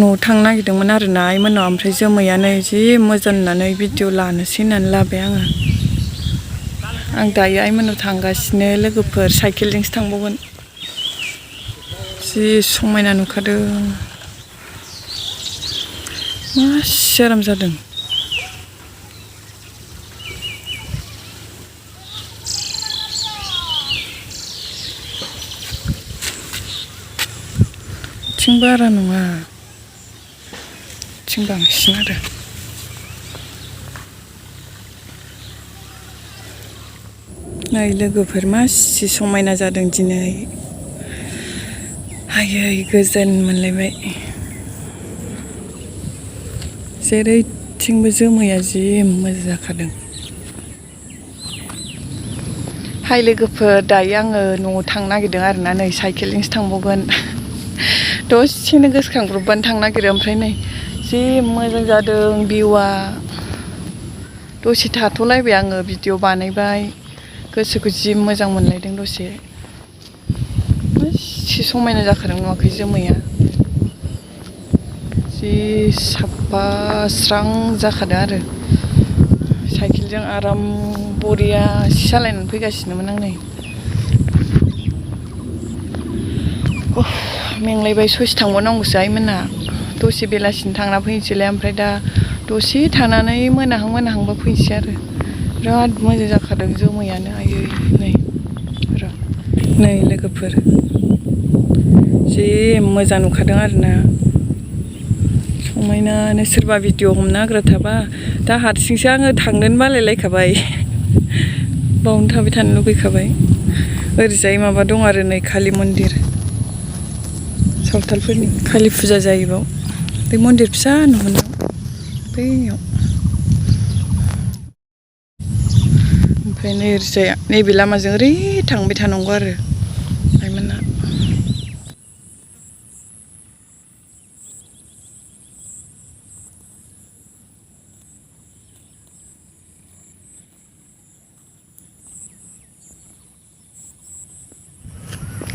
न'आव थांनो नागिरदोंमोन आरोना आइमोनाव ओमफ्राय जोमैयानो जि मोजां होननानै भिडिअ लानोसै होननानै लाबाय आं दायो आइमोनाव थांगासिनो लोगोफोर साइकेलजोंसो थांबावगोन जि समायना नुखादों मासि आराम जादों थिं बारा नङा थिं बांसिन आरो नै लोगोफोर मासि समायना जादों दिनै आयै गोजोन मोनलायबाय जेरैथिंबो जोमैया जि मोजां जाखादों हाय लोगोफोर दायो आङो न'आव थांनो नागिरदों आरोना नै साइकेलजोंसो थांबावगोन दसेनो गोसोखांब्रबबानो थांनो नागिरो ओमफ्राय नै जि मोजां जादों भिउआ दसे थाथ'लायबाय आङो भिडिअ बानायबाय गोसोखौ जि मोजां मोनलायदों दसे एसे समायना जाखादों नुवाखै जोमैया जि साफा स्रां जाखादों आरो साइकेलजों आराम बरिया सालायनानै फैगासिनोमोन आं नै मेंलायबाय ससे थांबावनांगौसो आइमोना दसे बेलासिनि थांना फैनोसैलाय ओमफ्राय दा दसे थानानै मोनाहांबा फैनोसै आरो बिराद मोजां जाखादों जोमैयानो आयै नै लोगोफोर जि मोजां नुखादों आरोना समायनानो सोरबा भिडिअ हमना होग्रा थाबा दा हारसिंसो आङो थांनोनो बालायलायखाबाय बावनो थाबाय थानो लुगैखाबाय ओरैजाय माबा दं आरो नै कालि मन्दिर सावथालफोरनि कालि फुजा जायो बाव बे मन्दिर फिसा नुहरनायाव बैयाव ओमफ्राय नै ओरैजाय नैबे लामाजों ओरै थांबाय थानांगौ आरो आइमोना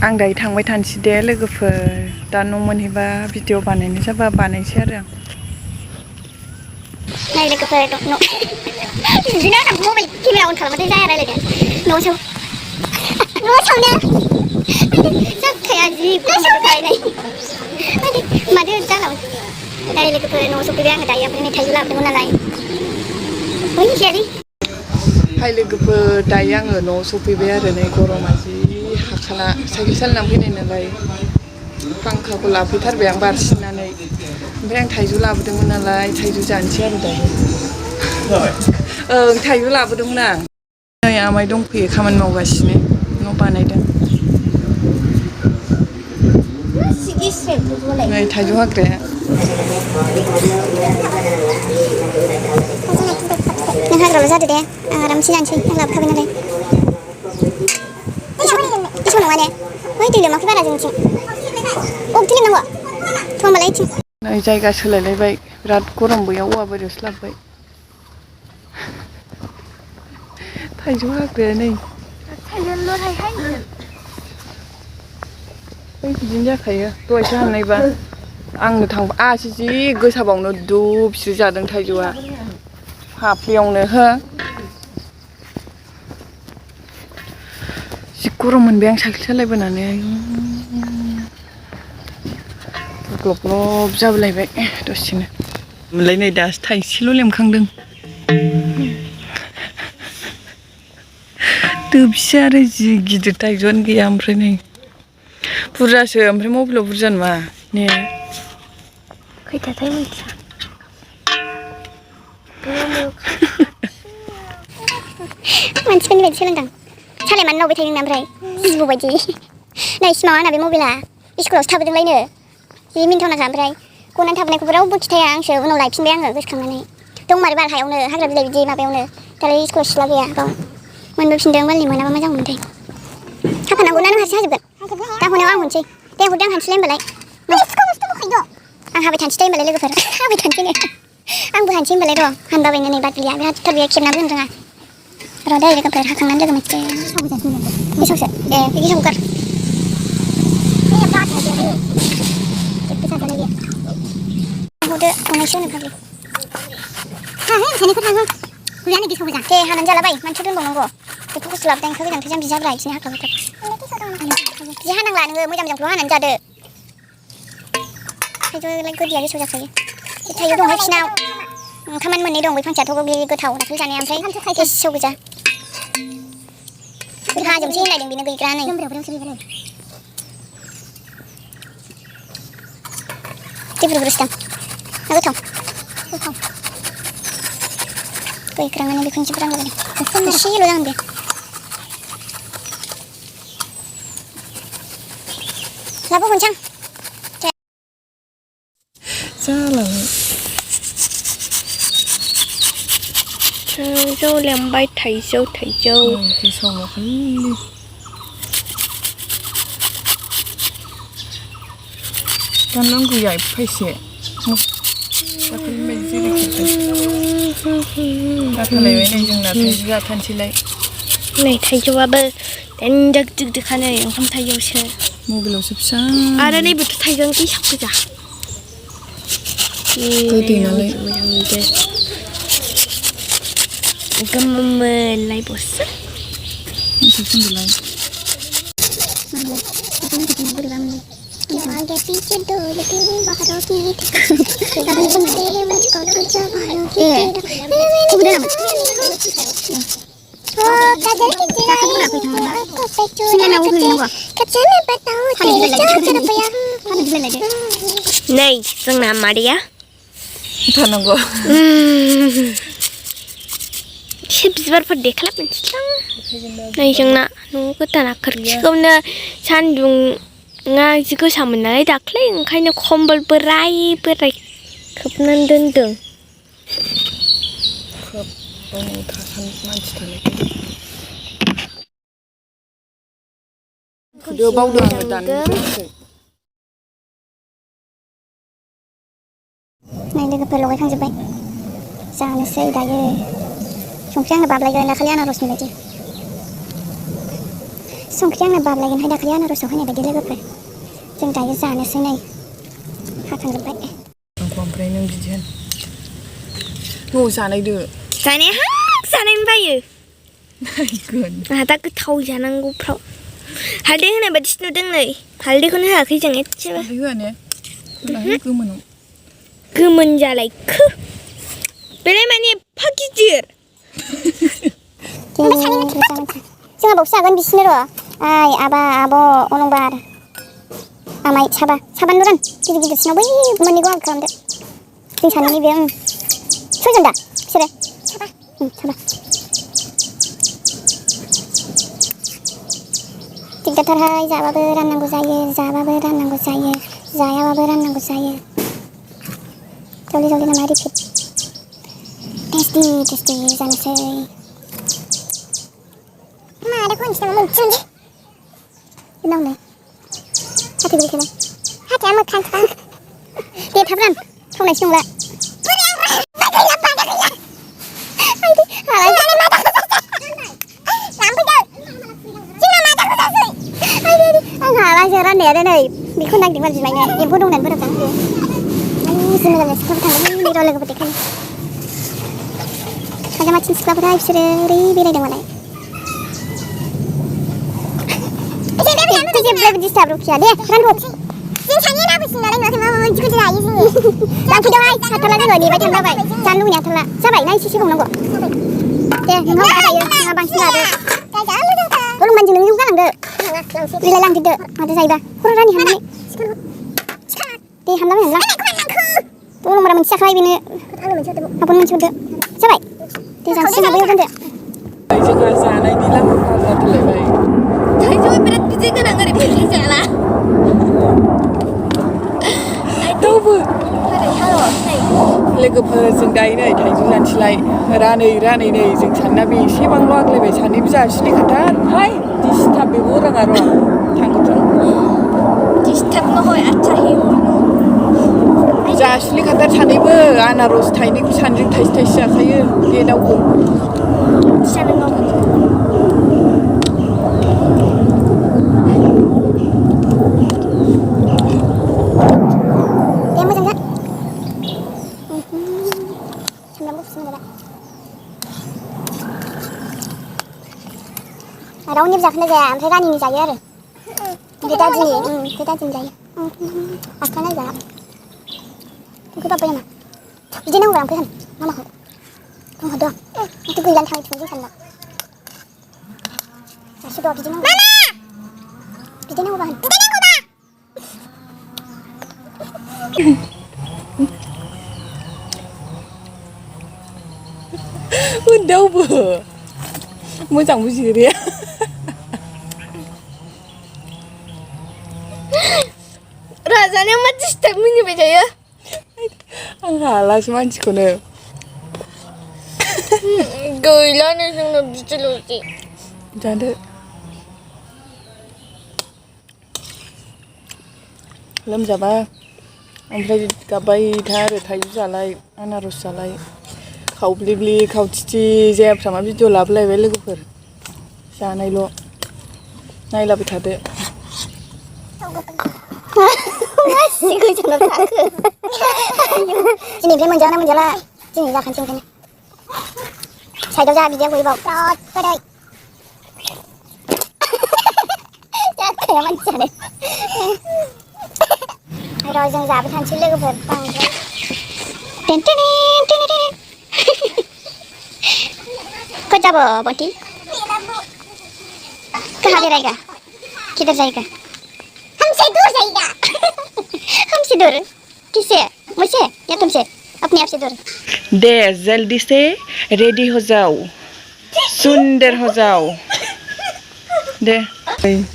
आं दायो थांबाय थानोसै दे लोगोफोर दा न' मोनहैबा भिडिअ बानायनाय जाबा बानायनोसै आरो आं नै लोगोफोर बिदिनो आंना मबाइल केमेरा अन खालामबाथाय जाया रायलायनो न' सावनो जाखाया जि बायनाय माथो जाला नै लोगोफोर न'आव सफैबाय आङो दायो ओमफ्राय नै थाइजौ लाबोदोंमोन नालाय मिथियालै हाय लोगोफोर दायो आङो न'आव सफैबाय आरो नै गरमा जि हाखाला साइकेल सालायनानै फैनाय नालाय फांखाखौ लाफैथारबाय आं बारसिननानै ओमफ्राय आं थाइजौ लाबोदोंमोन नालाय थाइजौ जानोसै आरो दायो ओं थाइजौ लाबोदोंमोन आं नै आमाइ दंफैयो खामानि मावगासिनो न' बानायदों नै थाइजौ हाग्राया नों हाग्राल' जादो दे आं आरामसे जानोसै आं लाबोखाबाय नालाय इस' नङा ने बै दै लोमाखै बारा जोंनिथिं अबेथिं लोमनांगौ थ' होमबालाय इथिं नै जायगा सोलायलायबाय बिराद गरम बैयाव औवा बारियावसो लाबोबाय थाइजौ हाग्राया नै बै बिदिनो जाखायो दहायसो हाननायबा आंनो थांबा आंहासो जि गोसाबावनो दुबस्रि जादों थाइजौआ फाफ्लियावनो हो जि गरम मोनबाय आं साइकेल सालायबोनानै ग्लब ग्लब जाबोलायबाय दसेनो मोनलाय नै दासो थाइसेल' लेमखांदों दोबसि आरो जि गिदिर थाइजौआनो गैया ओमफ्राय नै बुरजासो ओमफ्राय मबाइलाव बुरजा नुवा ने खैथाथाय मिथिया मानसिफोरनि बायदि सोलोंदां सालाय मानो नावबाय थायो नोंना ओमफ्राय जिबौ बायदि नै सिमाङा आंना बे मबाइला स्कुलावसो थाबोदोंलायनो जि मिनिथावनाखा ओमफ्राय गनानै थाबोनायखौबो रावबो खिथाया आंसो उनाव लायफिनबाय आङो गोसोखांनानै दंमारो बाल हायावनो हाग्रा बिलाइ बिदि माबायावनो दालाय स्कुलाव सिला गैया बाव मोनबोफिनदों बालनि मोनाबा मोजां मोनथाय हाफानांगौ ना नों हारसिं हाजोबगोन दा हनायाव आं हनसै दे हरदो आं हानसैलाय होमबालाय आं हाबाय थानोसै दे होमबालाय लोगोफोर हाबाय थानोसै ने आंबो हानसै होमबालाय र' हानबाबायनो नै बादलिया बिराद थार बियो खेबना दोननो रोङा र' दे लोगोफोर हाखांनानै लोगो मोनसै गेसावसो दे बे गेसावखौ गार जेबो जाजानाय गैया थांबावदो संनायसो होनो फाग्लि हाहै सानैखौ थाङो गुरैयानो गेसाव गोजा दे हानानै जालाबाय मानोथो दोनबावनांगौ बेखौ बुस्थु लाबोदों ओंखाम गोजां ओंख्रि जाम्बि जाब्रा बिदिनो हाख्लाब बिदि हानांला नोङो मोजां मोजांखौल' हानानै जादो थाइजौआलाय गोदैया गेसाव जाखायो बे थाइजौ दंहाय बिसिनाव ओंखामानो मोननै दं बै फांसेयाथ' बे गोथाव दाख्लै जानाया ओमफ्राय गेसाव गोजा हाजोंसो होनलायदों बेनो गैग्रा नै जेबुरबुरसोदां ना गोथाव गैग्राङानो बेखौनो जेबो रांलायदों एसेल' जागोन बे लाबो हनसां जालाङो थाइजौ लेमबाय थाइजौ गेसावल' खालि दाननांगौ गैया एफायसे दाखालि बायदि जेरै दाखालायबाय नै जोंना थाइजौ जाथानसैलाय नै थाइजौआबो देनजार गिदिरखानै ओंखाम थाइजौसो मबाइलावसो फिसा आरो नैबेथ' थाइजौ गेसाव गोजा गोदै नालाय गोमोनलायबावसो फुन्दुलाय आगे पीछे डोल तेरे बाहरों की अभी तुम तेरे मुझको तुझे बाहरों की काजल की कच्चे में बताऊं तेरे चार रुपया नै जोंना मादैया थानांगौ एसे बिबारफोर देखालाबायनोसैलां नै जोंना न' गोदाना खोरखिखौनो सान्दुङा जि गोसामोन नालाय दाख्लै ओंखायनो खम्बल बोराय खोबनानै दोनदों बावदों आङो दानो नै लोगोफोर लगायखांजोब्बाय जानोसै दायो संख्रि आंनो बाबलायगोन दाखालि आनारसनि बायदि संख्रि आंनो बाबलायगोनहाय दाखालि आनारसआव होनाय बायदि लोगोफोर जों दायो जानोसै नै हाखांजोब्बाय आंखौ ओमफ्राय नों बिदि होन न'आव जानायदो जानायनो बायो नायगोन आंहा दा गोथाव जानांगौफ्राव हालदै होनाय बायदिसो नुदों नै हालदैखौनो होआखै जों एसेबो होआ ने गोमोनाव गोमोन जालायखो बेलाय माने एफा गिदिर जोंहा बावसो जागोन बिसिनो र' आइ आबा आब' अलंबार आमाइ साबानल' रान गिदिर गिदिरसिनाव बै मोननैखौ आं खालामदो जों सानैनि बे सयजन दा बिसोरो साबा दिगदारथारहाय जाबाबो राननांगौ जायो जायाबाबो राननांगौ जायो जल्दि नामा रिपिट टेस्टि जानोसै मा आदा खनसे नामा मोनसेमोन नावलाय हाथाय गैखाबाय हाथाया मोखांखा दे थाब रान थावनायसो नंला आं हालासो राननायानो नै बेखौ नागिरदोंमोन बिमायनो एम्फौ दं होननानै बोराब जाहोदो जि मोजां सिख्लाफोर थांदों नै र' लोगोफोर देखायनो हाजामाथिनि सिख्लाफोरा बिसोरो ओरै बेरायदों मालाय जेब्लाबो दिस्टार्ब रखिया दे रानहर जों सानैया नाबोसिन नालाय नुवाखै मा मोनसेखौ जायो जोङो लांफैदोंहाय हाथारला जोङो नेबाय थानो जाबाय जानो लुगैनाय हाथारला जाबाय ना एसे बावनांगौ दे नोंहा जायो नोंहा बांसिन लादो अलंबानजों नोंजों गालांदो बिलाय लांफैदो माथो जायोबा खर' रानि हाननानै दे हानलाबाय अलंबारा मोनसे जाखाबाय बेनो आब'नो मोनसे हरदो जाबाय दे जानोसै जोंहा बैयाव दोनदो जोंहा जानायनि लाहार फाहार जाथलायबाय थाइजौआ बिराद बिदै गोनां ओरैबायदि जाला दावबो लोगोफोर जों दायो नै थाइजौ जानोसैलाय रानै नै जों सानना बे एसेबांल' आग्लायबाय सानैबो जासिलै खाथार हाय दिस्टार्ब बेबो राङा र' थांगोन डिस्टार्ब नहय आच्छा जासिलै खाथार सानैबो आनारस थाइनैखौ सानैजों थाइसे जाखायो दे दावबो रावनिबो जाखोना जाया ओमफ्राय रानिनि जायो आरो ओमफ्राय दादिनि जायो आखा नायजा गोबाब्बाय नामा बिदि नांगौ आं फैगोन मामाखौ बुंहरदों माथो गैलानो थाङै थुङै जोंसानना दासो दं बिदि नांगौ बिदि नांगौबा होन बिदि नांगौबा उन्दावबो मोजां बुजियो राजानो मा डिस्टार्ब मिनिबाय थायो आं हालासो मानसिखौनो गैलानो जोंना बिदिल'सै जादो लोमजाबा ओमफ्राय गाबबाय था आरो थाइजौ जालाय आनारस जालाय खावब्लिब्लि खावथिथि जायाफ्रामा भिडिअ लाबोलायबाय लोगोफोर जानायल' नायलाबाय थादो दिनैनिफ्राय मोनजागोना मोनजाला दिनै जाखानोसै ओंखायनो साइडआव जा बिदिया गयोबाव बिराद गोदै जाखाया मानसियानो र' जों जाबाय थानोसै लोगोफोर बांद्राय कौन जाबो बंटी कहाँ बेराएगा किधर जाएगा हमसे दूर जाएगा हमसे दूर किससे मुझसे या तुमसे अपने आप से दूर दे जल्दी से रेडी हो जाओ सुंदर हो जाओ दे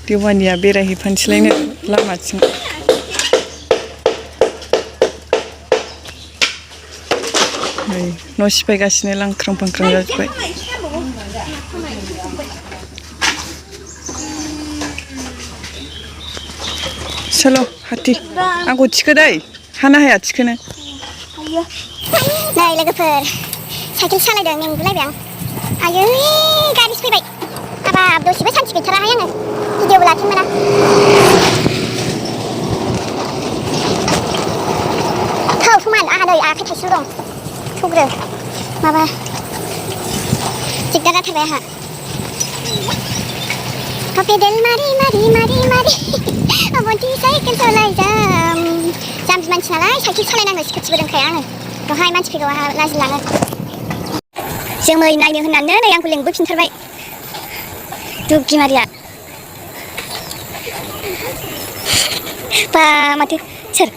देवानिया बेरायहैफानोसैलायनो लामाथिं न' सिफायगासिनो लांख्रां फांख्रां जाजोब्बाय चलो हाथि आंखौ थिखो दै हाना हाया थिखोनो नै लोगोफोर साइकेल सालायदों मेंगुलायबाय आं आयै गारिसो फैबाय हाबाब दसेबो सान्थि गैथाराहाय आङो भिडिअबो लाखिनो मोना थौ समान आंहा नै आखाइ थाइसेल' दं थौग्रो माबा दिगदार जाथारबाय आंहा पेडेल मारि मारि मारि मारि बंटी साइकेल सालाय जाम्बि मानसि नालाय साइकेल सालायनांगौ स्कुटिबो रोंखाया आङो बेवहाय मानसि फैगौ आंहा लाजिलाङो जोमै नायनो होननानै नै आंखौ लेंबोफिनथारबाय दुगिमारिया बा माथो सोर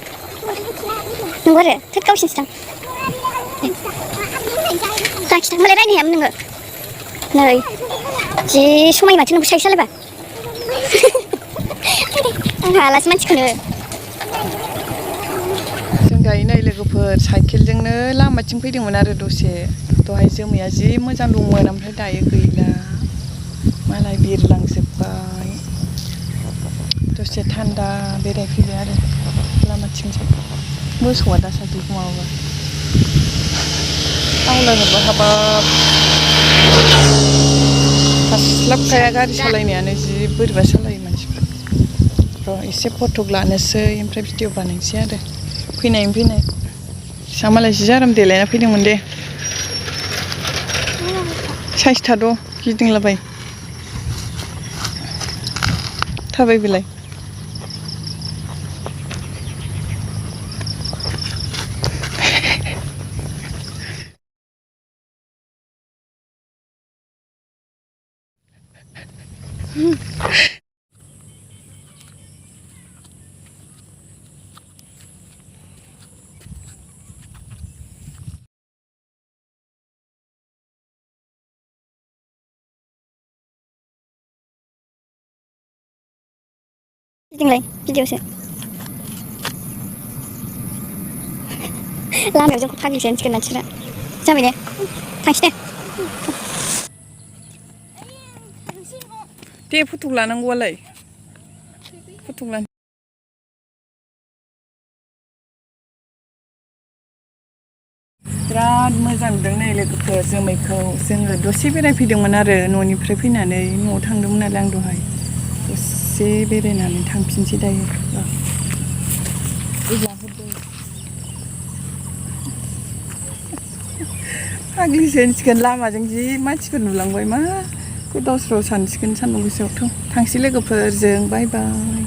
नंगौ आरो थोद गावसिनसो दां लाखिथां मालाय रायनो हायामोन नोङो नै जि समाय माथो नोंखौ साइकेल सालायबा आं हालासो मानसिखौनो जों दायो नै लोगोफोर साइकेलजोंनो लामाथिं फैदोंमोन आरो दसे दहाय जोमैया जि मोजां दंमोन ओमफ्राय दायो गैला मालाय बिरलांजोब्बाय दसे थान्दा बेरायफैबाय आरो लामाथिंजाय मोसौआ दा साइकेलखौ माबाबा आवलाजोब्बाय हाबाब हास्लाबखाया गारि सालायनायानो जि बोरैबा सालायो मानसिफ्रा र' एसे फटक लानोसै ओमफ्राय भिडिअ बानायनोसै आरो फैनाय फिसा मालाय जि आराम देलायना फैदोंमोन दे साइस थाद' गिदिंलाबाय थाबाय बेलाय गिदिंलाय भिडिअसो लामायाव जोंखौ फाग्लिसो होनसिगोन मानसिफ्रा जाबाय ने थांसै दे फटक लानांगौआलाय फटक लानो बिराद मोजां नुदों नै लोगोफोर जोमैखौ जोङो दसे बेरायफैदोंमोन आरो न'निफ्राय फैनानै न'आव थांदोंमोन नालाय आं दहाय दसे बेरायनानै थांफिनसै दायो फाग्लिसो होनसिगोन लामाजों जि मानसिफोर नुलांबाय मा गोदाव सोराव सानसिगोन सान्दुं गोसायावथ' थांसै लोगोफोरजों बाय बाय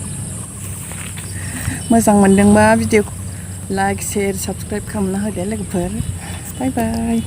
मोजां मोनदोंबा भिडिअ लाइक शेयार साबस्क्राइब खालामना होदो लोगोफोर बाय बाय